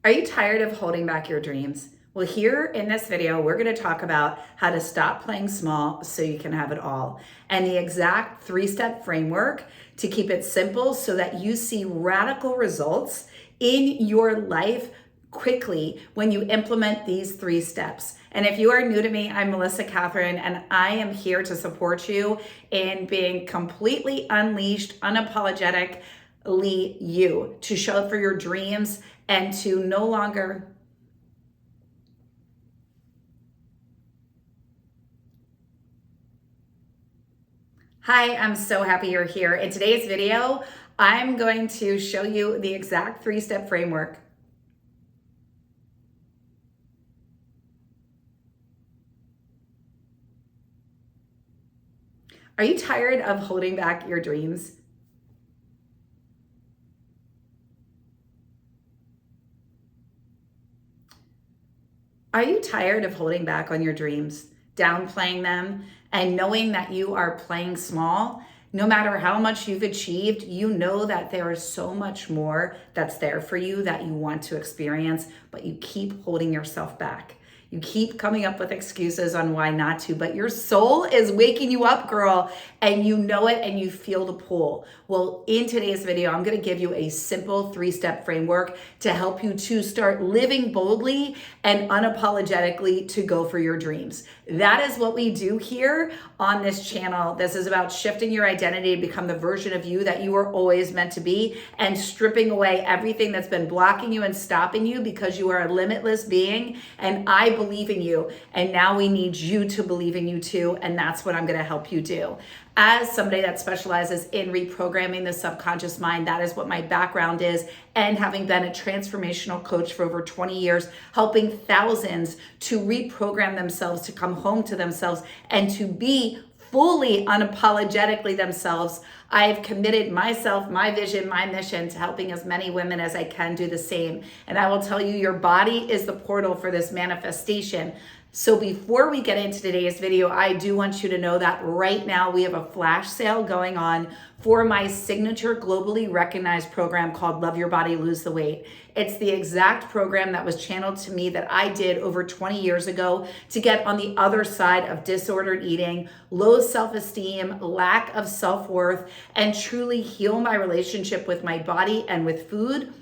Are you tired of holding back your dreams? Well, here in this video, we're going to talk about how to stop playing small so you can have it all, and the exact three-step framework to keep it simple so that you see radical results in your life quickly when you implement these 3 steps. And if you are new to me, I'm Katherine, and I am here to support you in being completely unleashed, unapologetically you, to show up for your dreams and to no longer Hi, I'm so happy you're here. In today's video, I'm going to show you the exact 3-step framework. Are you tired of holding back your dreams? Are you tired of holding back on your dreams, downplaying them, and knowing that you are playing small? No matter how much you've achieved, you know that there is so much more that's there for you that you want to experience, but you keep holding yourself back. You keep coming up with excuses on why not to, but your soul is waking you up, girl, and you know it and you feel the pull. Well, in today's video, I'm going to give you a simple 3-step framework to help you to start living boldly and unapologetically to go for your dreams. That is what we do here on this channel. This is about shifting your identity to become the version of you that you were always meant to be and stripping away everything that's been blocking you and stopping you, because you are a limitless being and I believe in you. And now we need you to believe in you too. And that's what I'm going to help you do. As somebody that specializes in reprogramming the subconscious mind, that is what my background is. And having been a transformational coach for over 20 years, helping thousands to reprogram themselves, to come home to themselves, and to be fully unapologetically themselves, I have committed myself, my vision, my mission to helping as many women as I can do the same. And I will tell you, your body is the portal for this manifestation. So before we get into today's video, I do want you to know that right now we have a flash sale going on for my signature globally recognized program called Love Your Body, Lose the Weight. It's the exact program that was channeled to me that I did over 20 years ago to get on the other side of disordered eating, low self-esteem, lack of self-worth, and truly heal my relationship with my body and with food,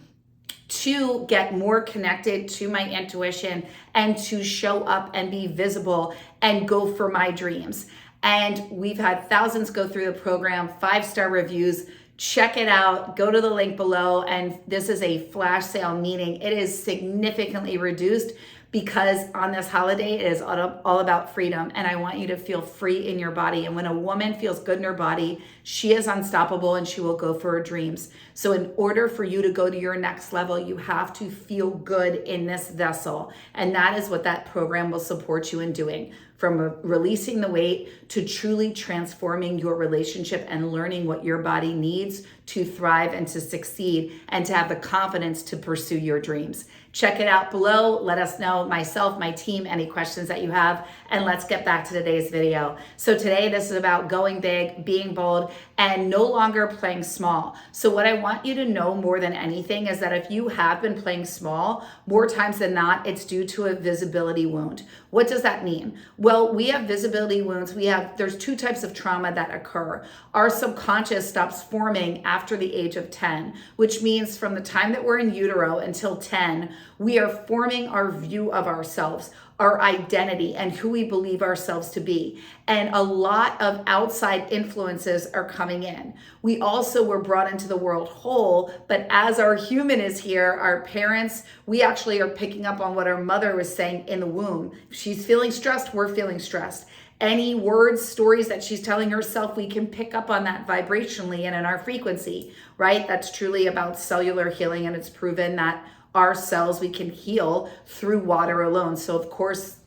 to get more connected to my intuition and to show up and be visible and go for my dreams. And we've had thousands go through the program, 5-star reviews. Check it out. Go to the link below. And this is a flash sale, meaning it is significantly reduced, because on this holiday, it is all about freedom. And I want you to feel free in your body. And when a woman feels good in her body, she is unstoppable and she will go for her dreams. So in order for you to go to your next level, you have to feel good in this vessel. And that is what that program will support you in doing. From releasing the weight to truly transforming your relationship and learning what your body needs to thrive and to succeed and to have the confidence to pursue your dreams. Check it out below. Let us know, myself, my team, any questions that you have, and let's get back to today's video. So today, this is about going big, being bold, and no longer playing small. So what I want you to know more than anything is that if you have been playing small, more times than not, it's due to a visibility wound. What does that mean? Well, we have visibility wounds. There's 2 types of trauma that occur. Our subconscious stops forming after the age of 10, which means from the time that we're in utero until 10, we are forming our view of ourselves, our identity, and who we believe ourselves to be. And a lot of outside influences are coming in. We also were brought into the world whole, but as our human is here, our parents, we actually are picking up on what our mother was saying in the womb. If she's feeling stressed, we're feeling stressed. Any words, stories that she's telling herself, we can pick up on that vibrationally and in our frequency, right? That's truly about cellular healing, and it's proven that our cells, we can heal through water alone. So of course,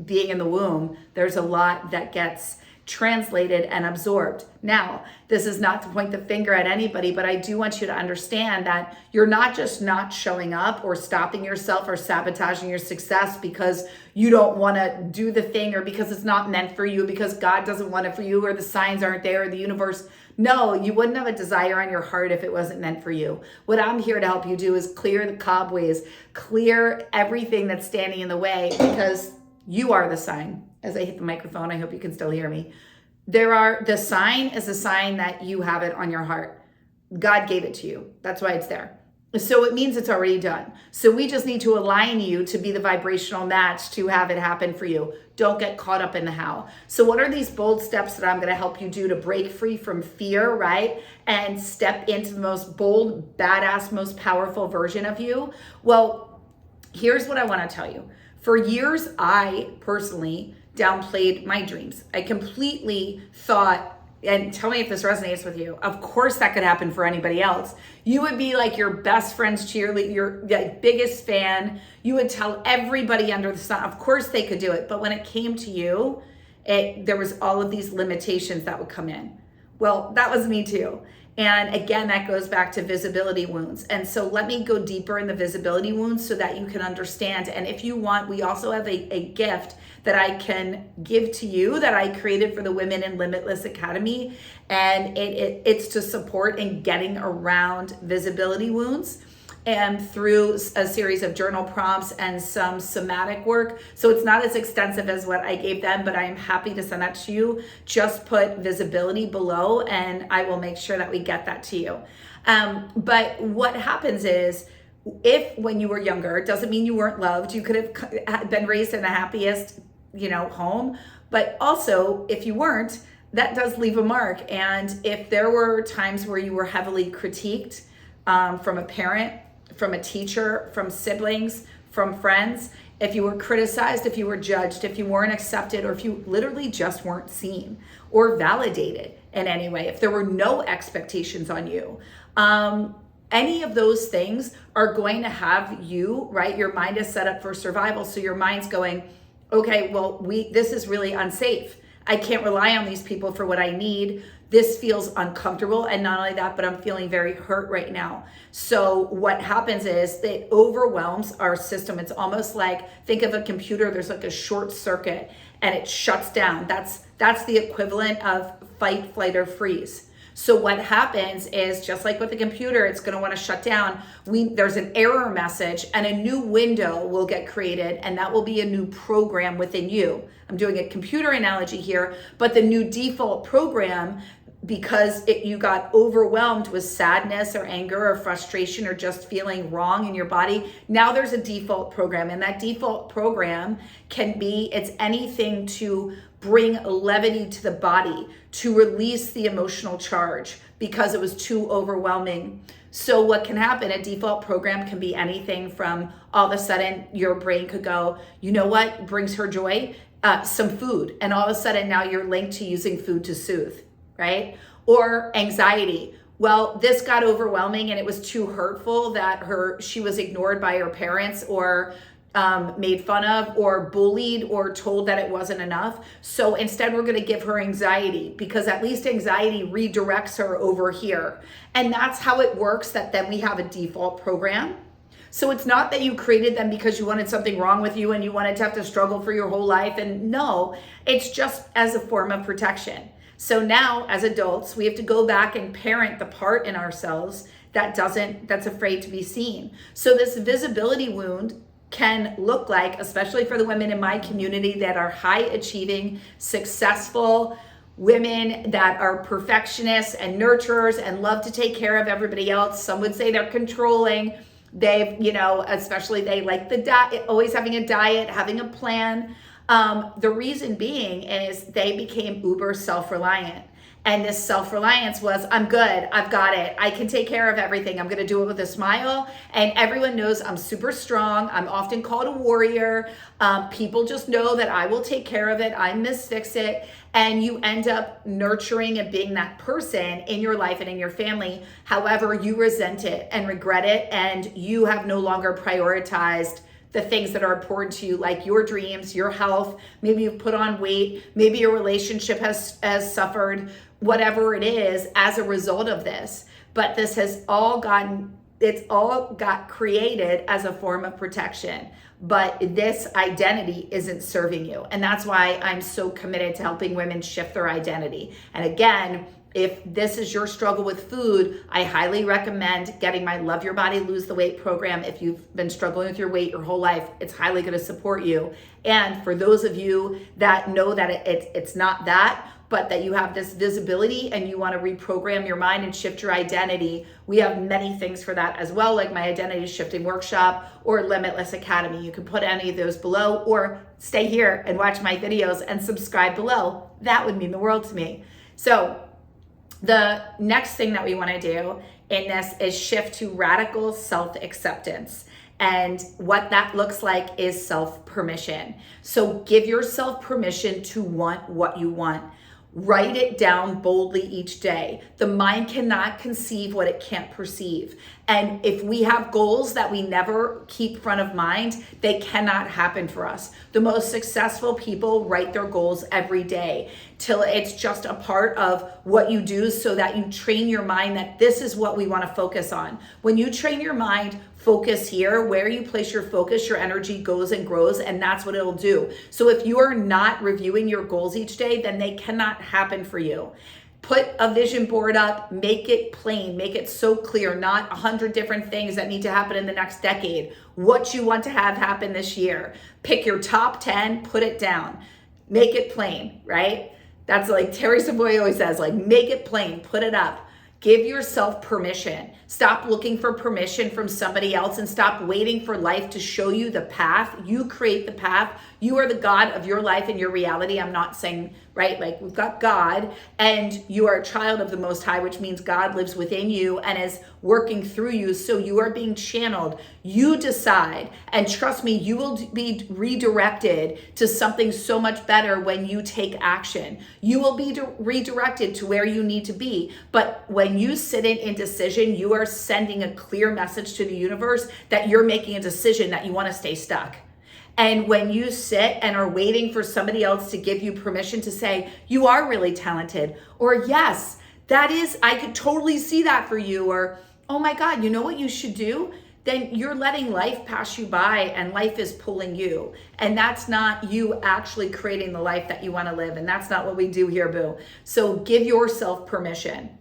being in the womb, there's a lot that gets translated and absorbed. Now, this is not to point the finger at anybody, but I do want you to understand that you're not just not showing up or stopping yourself or sabotaging your success because you don't want to do the thing, or because it's not meant for you, because God doesn't want it for you, or the signs aren't there, or the universe No, you wouldn't have a desire on your heart if it wasn't meant for you. What I'm here to help you do is clear the cobwebs, clear everything that's standing in the way, because you are the sign. As I hit the microphone, I hope you can still hear me. The sign is a sign that you have it on your heart. God gave it to you. That's why it's there. So it means it's already done. So we just need to align you to be the vibrational match to have it happen for you. Don't get caught up in the how. So what are these bold steps that I'm going to help you do to break free from fear, right? And step into the most bold, badass, most powerful version of you? Well, here's what I want to tell you. For years, I personally downplayed my dreams. I completely thought, and tell me if this resonates with you, of course that could happen for anybody else. You would be like your best friend's cheerleader, your biggest fan. You would tell everybody under the sun, of course they could do it. But when it came to you, there was all of these limitations that would come in. Well, that was me too. And again, that goes back to visibility wounds. And so let me go deeper in the visibility wounds so that you can understand. And if you want, we also have a gift that I can give to you that I created for the Women in Limitless Academy. And it's to support in getting around visibility wounds, and through a series of journal prompts and some somatic work. So it's not as extensive as what I gave them, but I am happy to send that to you. Just put visibility below and I will make sure that we get that to you. But what happens is, if when you were younger, it doesn't mean you weren't loved. You could have been raised in the happiest, home, but also if you weren't, that does leave a mark. And if there were times where you were heavily critiqued from a parent, from a teacher, from siblings, from friends, if you were criticized, if you were judged, if you weren't accepted, or if you literally just weren't seen or validated in any way, if there were no expectations on you, any of those things are going to have you, right? Your mind is set up for survival. So your mind's going, okay, well, this is really unsafe. I can't rely on these people for what I need. This feels uncomfortable. And not only that, but I'm feeling very hurt right now. So what happens is it overwhelms our system. It's almost like, think of a computer, there's like a short circuit and it shuts down. That's the equivalent of fight, flight, or freeze. So what happens is, just like with the computer, it's going to want to shut down. There's an error message and a new window will get created, and that will be a new program within you. I'm doing a computer analogy here, but the new default program, because you got overwhelmed with sadness or anger or frustration or just feeling wrong in your body, now there's a default program, and that default program it's anything to bring levity to the body, to release the emotional charge because it was too overwhelming. So what can happen, a default program can be anything from, all of a sudden your brain could go, you know what brings her joy? Some food. And all of a sudden now you're linked to using food to soothe, right? Or anxiety. Well, this got overwhelming and it was too hurtful that she was ignored by her parents, or made fun of, or bullied, or told that it wasn't enough. So instead we're going to give her anxiety, because at least anxiety redirects her over here. And that's how it works, that then we have a default program. So it's not that you created them because you wanted something wrong with you and you wanted to have to struggle for your whole life. And no, it's just as a form of protection. So now as adults, we have to go back and parent the part in ourselves that's afraid to be seen. So this visibility wound can look like, especially for the women in my community that are high achieving, successful women that are perfectionists and nurturers and love to take care of everybody else. Some would say they're controlling. Especially they like the diet, always having a diet, having a plan. The reason being is they became uber self-reliant. And this self-reliance was, I'm good, I've got it, I can take care of everything, I'm gonna do it with a smile, and everyone knows I'm super strong, I'm often called a warrior, people just know that I will take care of it, I'm Miss Fix-It, and you end up nurturing and being that person in your life and in your family. However, you resent it and regret it, and you have no longer prioritized the things that are important to you, like your dreams, your health, maybe you've put on weight, maybe your relationship has suffered, whatever it is as a result of this. But this has all got created as a form of protection. But this identity isn't serving you. And that's why I'm so committed to helping women shift their identity. And again, If this is your struggle with food, I highly recommend getting my Love Your Body, Lose the Weight program. If you've been struggling with your weight your whole life, it's highly going to support you. And for those of you that know that it's not that, but that you have this visibility and you want to reprogram your mind and shift your identity, we have many things for that as well, like my Identity Shifting Workshop or Limitless Academy. You can put any of those below, or stay here and watch my videos and subscribe below. That would mean the world to me. So the next thing that we want to do in this is shift to radical self-acceptance. And what that looks like is self-permission. So give yourself permission to want what you want. Write it down boldly each day. The mind cannot conceive what it can't perceive. And if we have goals that we never keep front of mind, they cannot happen for us. The most successful people write their goals every day till it's just a part of what you do, so that you train your mind that this is what we want to focus on. When you train your mind, focus here, where you place your focus, your energy goes and grows, and that's what it'll do. So if you are not reviewing your goals each day, then they cannot happen for you. Put a vision board up, make it plain, make it so clear, not 100 different things that need to happen in the next decade. What you want to have happen this year. Pick your top 10, put it down. Make it plain, right? That's like Terry Savoy always says, like, make it plain, put it up. Give yourself permission. Stop looking for permission from somebody else and stop waiting for life to show you the path. You create the path. You are the God of your life and your reality. I'm not saying, right, like we've got God and you are a child of the Most High, which means God lives within you and is working through you. So you are being channeled. You decide, and trust me, you will be redirected to something so much better when you take action. You will be redirected to where you need to be. But when you sit in indecision, you are sending a clear message to the universe that you're making a decision that you want to stay stuck. And when you sit and are waiting for somebody else to give you permission to say, you are really talented, or yes, that is, I could totally see that for you, or, oh my God, you know what you should do? Then you're letting life pass you by and life is pulling you. And that's not you actually creating the life that you want to live. And that's not what we do here, boo. So give yourself permission.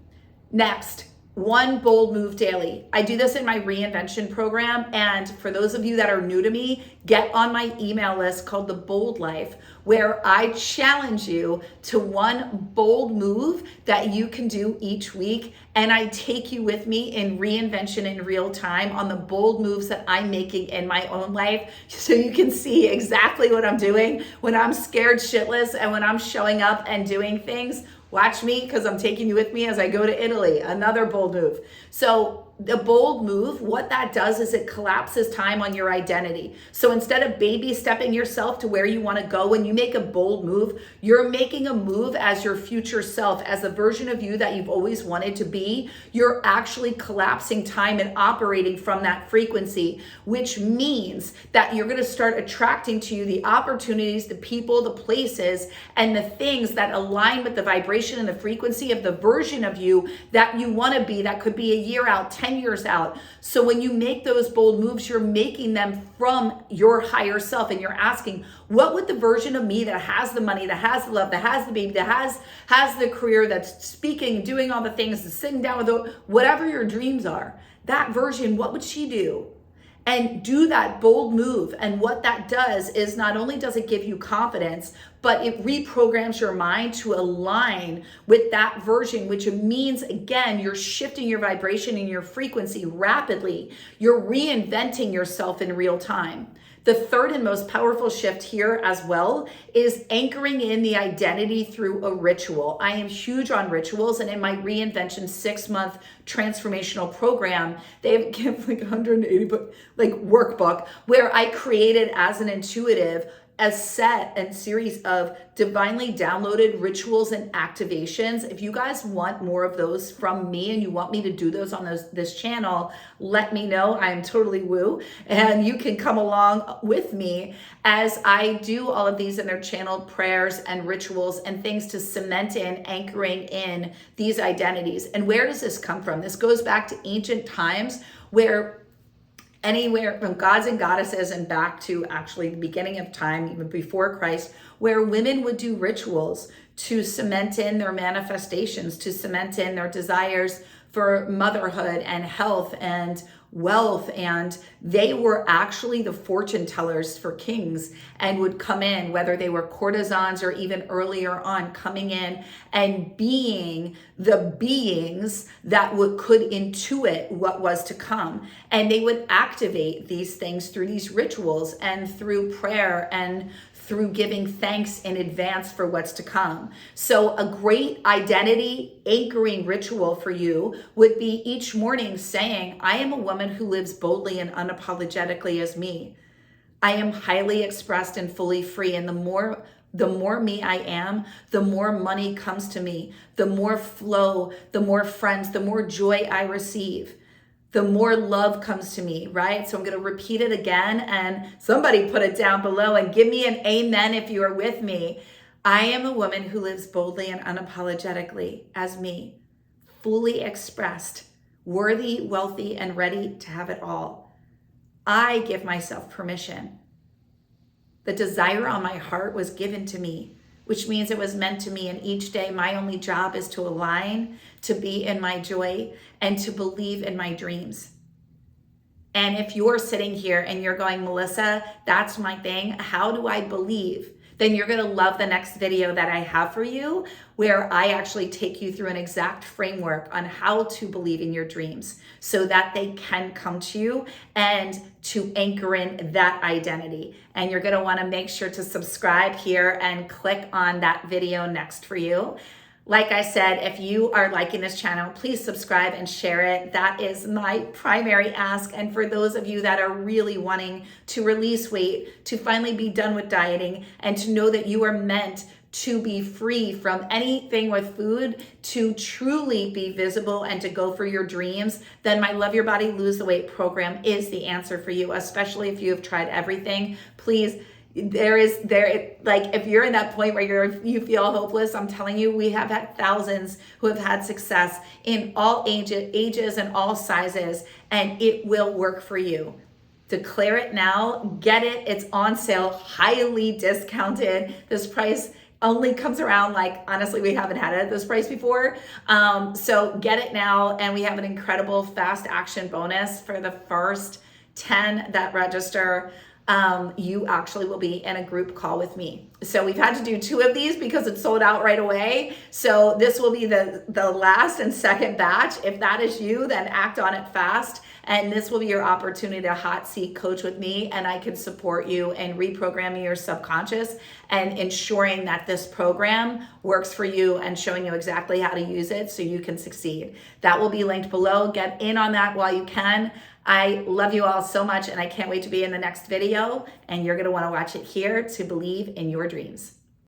Next, one bold move daily. I do this in my reinvention program. And for those of you that are new to me, get on my email list called The Bold Life, where I challenge you to one bold move that you can do each week. And I take you with me in reinvention in real time on the bold moves that I'm making in my own life, so you can see exactly what I'm doing when I'm scared shitless and when I'm showing up and doing things. Watch me, because I'm taking you with me as I go to Italy, another bold move. So the bold move, what that does is it collapses time on your identity. So instead of baby stepping yourself to where you want to go, when you make a bold move, you're making a move as your future self, as the version of you that you've always wanted to be. You're actually collapsing time and operating from that frequency, which means that you're going to start attracting to you the opportunities, the people, the places, and the things that align with the vibration and the frequency of the version of you that you want to be, that could be a year out, 10 years out. So when you make those bold moves, you're making them from your higher self, and you're asking, what would the version of me that has the money, that has the love, that has the baby, that has the career, that's speaking, doing all the things, that's sitting down with whatever your dreams are, that version, what would she do? And do that bold move. And what that does is not only does it give you confidence, but it reprograms your mind to align with that version, which means, again, you're shifting your vibration and your frequency rapidly. You're reinventing yourself in real time. The third and most powerful shift here as well is anchoring in the identity through a ritual. I am huge on rituals, and in my reinvention 6-month transformational program, they have like 180 workbook where I created as an intuitive a set and series of divinely downloaded rituals and activations. If you guys want more of those from me and you want me to do those on this channel, let me know. I'm totally woo. And you can come along with me as I do all of these in their channeled prayers and rituals and things to cement in, anchoring in these identities. And where does this come from? This goes back to ancient times, where anywhere from gods and goddesses and back to actually the beginning of time, even before Christ, where women would do rituals to cement in their manifestations, to cement in their desires for motherhood and health and wealth. And they were actually the fortune tellers for kings and would come in, whether they were courtesans or even earlier on, coming in and being the beings that could intuit what was to come. And they would activate these things through these rituals and through prayer and through giving thanks in advance for what's to come. So a great identity anchoring ritual for you would be each morning saying, I am a woman who lives boldly and unapologetically as me. I am highly expressed and fully free. And the more me I am, the more money comes to me, the more flow, the more friends, the more joy I receive, the more love comes to me, right? So I'm going to repeat it again, and somebody put it down below and give me an amen if you are with me. I am a woman who lives boldly and unapologetically as me, fully expressed, worthy, wealthy, and ready to have it all. I give myself permission. The desire on my heart was given to me, which means it was meant to me. And each day, my only job is to align, to be in my joy, and to believe in my dreams. And if you're sitting here and you're going, Melissa, that's my thing, how do I believe? Then you're gonna love the next video that I have for you, where I actually take you through an exact framework on how to believe in your dreams so that they can come to you and to anchor in that identity. And you're gonna wanna make sure to subscribe here and click on that video next for you. Like I said, if you are liking this channel, please subscribe and share it. That is my primary ask. And for those of you that are really wanting to release weight, to finally be done with dieting, and to know that you are meant to be free from anything with food, to truly be visible and to go for your dreams, then my Love Your Body, Lose the Weight program is the answer for you, especially if you have tried everything. Please, if you're in that point where you feel hopeless, I'm telling you, we have had thousands who have had success in all ages and all sizes, and it will work for you. Declare it now, get it. It's on sale, highly discounted. This price only comes around, honestly, we haven't had it at this price before. So get it now. And we have an incredible fast action bonus for the first 10 that register. You actually will be in a group call with me. So we've had to do 2 of these because it's sold out right away. So this will be the last and second batch. If that is you, then act on it fast. And this will be your opportunity to hot seat coach with me, and I can support you in reprogramming your subconscious and ensuring that this program works for you and showing you exactly how to use it so you can succeed. That will be linked below. Get in on that while you can. I love you all so much, and I can't wait to be in the next video, and you're going to want to watch it here to believe in your dreams.